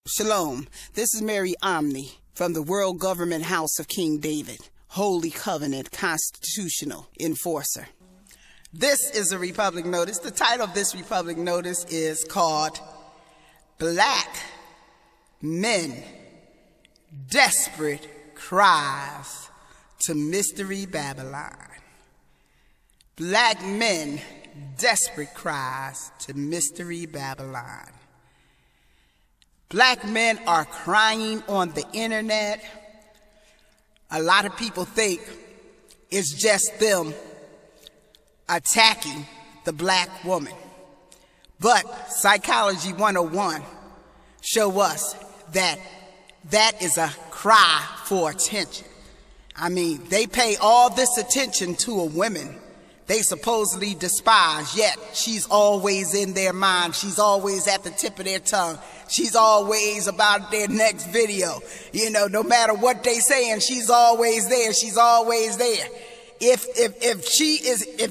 Shalom, this is Mary Omni from the World Government House of King David, Holy Covenant Constitutional Enforcer. This is a Republic Notice. The title of this Republic Notice is called Black Men Desperate Cries to Mystery Babylon. Black men desperate cries to Mystery Babylon. Black men are crying on the internet. A lot of people think it's just them attacking the black woman. But Psychology 101 show us that that is a cry for attention. I mean, they pay all this attention to a woman they supposedly despise, yet she's always in their mind. She's always at the tip of their tongue. She's always about their next video. You know, no matter what they saying, she's always there. She's always there. If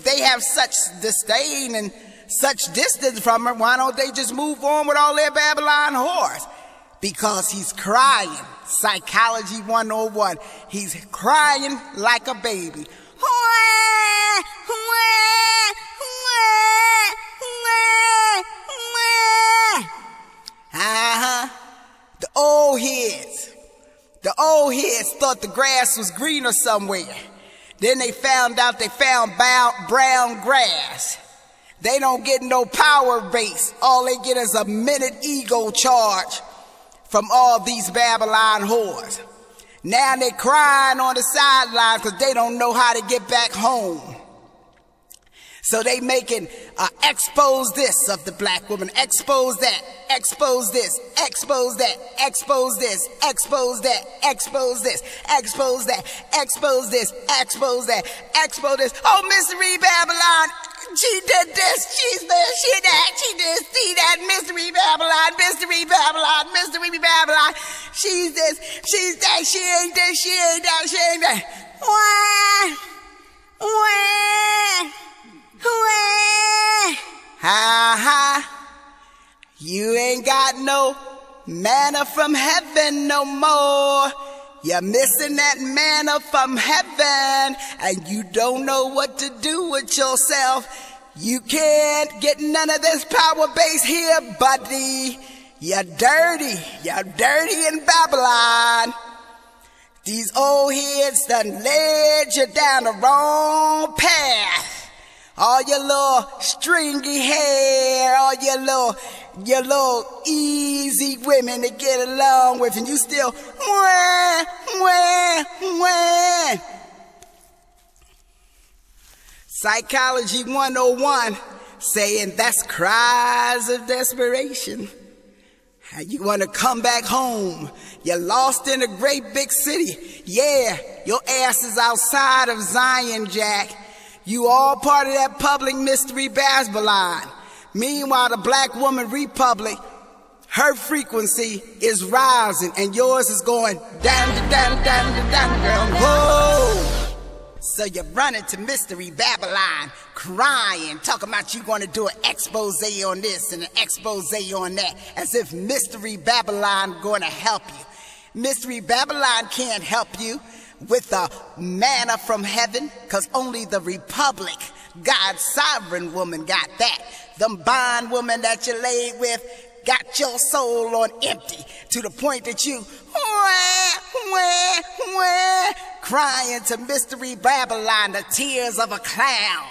they have such disdain and such distance from her, why don't they just move on with all their Babylon whores? Because he's crying. Psychology 101. He's crying like a baby. The old heads thought the grass was greener somewhere. Then they found out they found brown grass. They don't get no power base. All they get is a minute ego charge from all these Babylon whores. Now they crying on the sidelines because they don't know how to get back home. So they making expose this of the black woman, expose that, expose this, expose that, expose this, expose that, expose this, expose that, expose this, expose that, expose this. Oh, Mystery Babylon, she did this, she's this, she that, she did, see that, Mystery Babylon, Mystery Babylon, Mystery Babylon. She's this, she's that, she ain't this, she ain't that, she ain't that. You ain't got no manna from heaven no more. You're missing that manna from heaven, and you don't know what to do with yourself. You can't get none of this power base here, buddy. You're dirty in Babylon. These old heads done led you down the wrong path. All your little stringy hair, all your little easy women to get along with, and you still wah. Psychology 101 saying that's cries of desperation. You want to come back home. You're lost in a great big city. Yeah, your ass is outside of Zion, Jack. You all part of that public mystery Babylon. Meanwhile, the black woman republic, her frequency is rising and yours is going down, down, whoa. So you're running to Mystery Babylon, crying, talking about you going to do an expose on this and an expose on that, as if Mystery Babylon going to help you. Mystery Babylon can't help you with the manna from heaven, because only the republic, God's sovereign woman, got that. Them bond women that you laid with got your soul on empty, to the point that you crying to Mystery Babylon, the tears of a clown,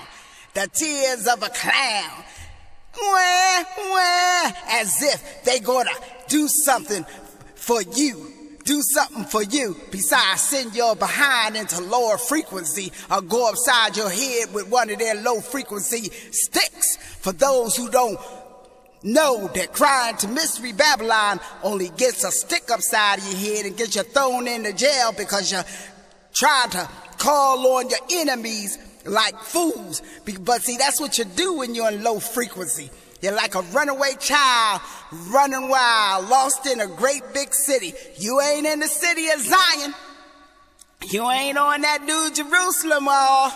the tears of a clown, as if they gonna do something for you. Do something for you besides send your behind into lower frequency or go upside your head with one of their low frequency sticks. For those who don't know that crying to Mystery Babylon only gets a stick upside of your head and gets you thrown into jail because you're trying to call on your enemies like fools. But see, that's what you do when you're in low frequency. You're like a runaway child, running wild, lost in a great big city. You ain't in the city of Zion. You ain't on that New Jerusalem wall.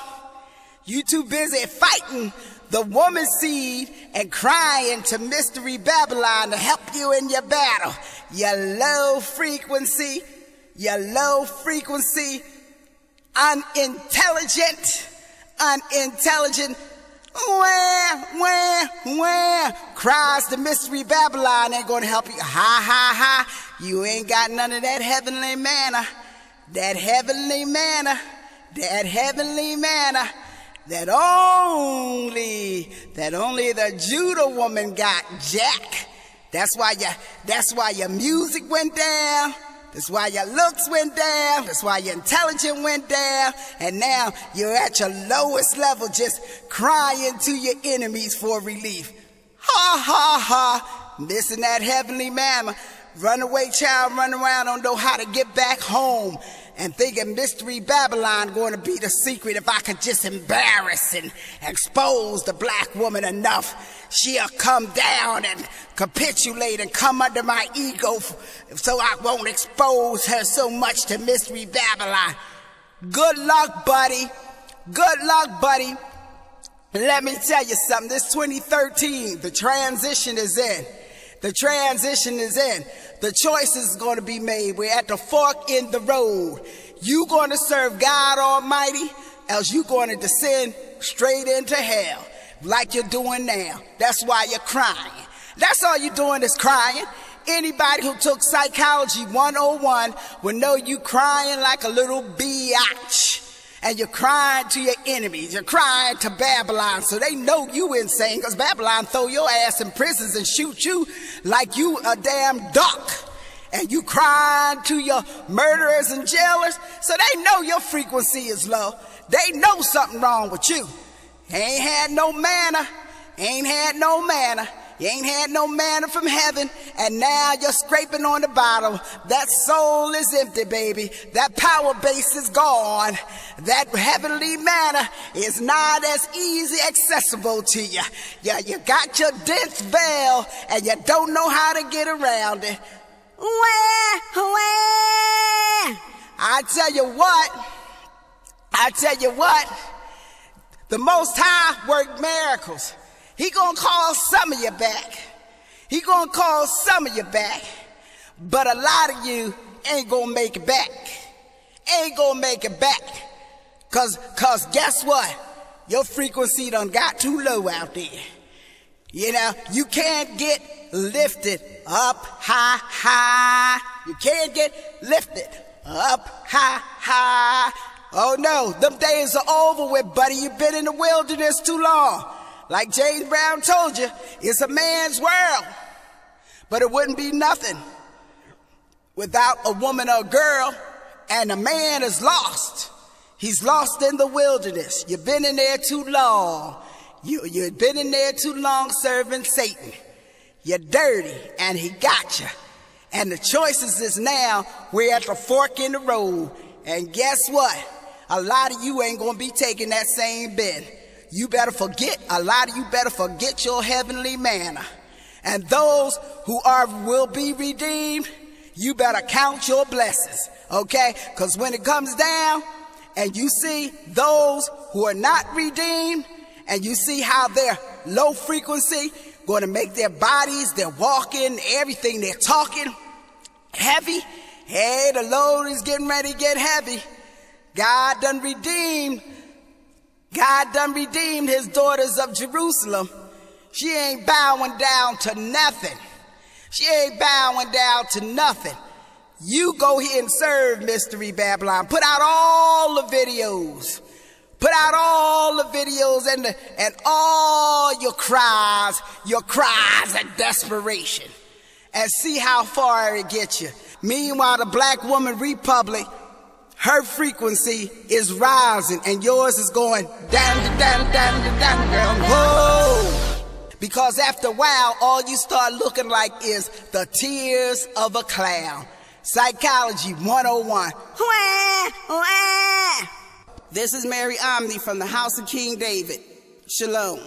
You too busy fighting the woman seed, and crying to Mystery Babylon to help you in your battle. Your low frequency, unintelligent, where, cries to Mystery Babylon ain't gonna help you. Ha. You ain't got none of that heavenly manna, that only the Judah woman got, Jack. That's why your music went down. That's why your looks went down. That's why your intelligence went down. And now you're at your lowest level, just crying to your enemies for relief. Ha. Missing that heavenly manna. Runaway child, run around, don't know how to get back home. And thinking Mystery Babylon going to be the secret. If I could just embarrass and expose the black woman enough, she'll come down and capitulate and come under my ego so I won't expose her so much to Mystery Babylon. Good luck, buddy. Let me tell you something. This 2013, the transition is in. The choice is going to be made. We're at the fork in the road. You going to serve God Almighty, else you going to descend straight into hell like you're doing now. That's why you're crying. That's all you're doing is crying. Anybody who took Psychology 101 will know you crying like a little biatch. And you're crying to your enemies. You're crying to Babylon, so they know you insane, because Babylon throw your ass in prisons and shoot you like you a damn duck. And you crying to your murderers and jailers, so they know your frequency is low. They know something wrong with you. Ain't had no manna. You ain't had no manna from heaven, and now you're scraping on the bottom. That soul is empty, baby. That power base is gone. That heavenly manna is not as easy accessible to you. You got your dense veil, and you don't know how to get around it. I tell you what, the Most High worked miracles. He gonna call some of you back. But a lot of you ain't gonna make it back. Cause guess what? Your frequency done got too low out there. You know, you can't get lifted up high. You can't get lifted up high. Oh no, them days are over with, buddy. You've been in the wilderness too long. Like James Brown told you, it's a man's world. But it wouldn't be nothing without a woman or a girl, and a man is lost. He's lost in the wilderness. You've been in there too long. You've been in there too long serving Satan. You're dirty, and he got you. And the choices is now, we're at the fork in the road. And guess what? A lot of you ain't gonna be taking that same bend. A lot of you better forget your heavenly manna. And those who will be redeemed, you better count your blessings, okay? Because when it comes down and you see those who are not redeemed, and you see how their low frequency going to make their bodies, their walking, everything they're talking heavy. Hey, the load is getting ready to get heavy. God done redeemed his daughters of Jerusalem. She ain't bowing down to nothing. You go here and serve Mystery Babylon. Put out all the videos. And all your cries of desperation. And see how far it gets you. Meanwhile, the Black Woman Republic, her frequency is rising, and yours is going down, down. Whoa! Because after a while, all you start looking like is the tears of a clown. Psychology 101. This is Mary Omni from the House of King David. Shalom.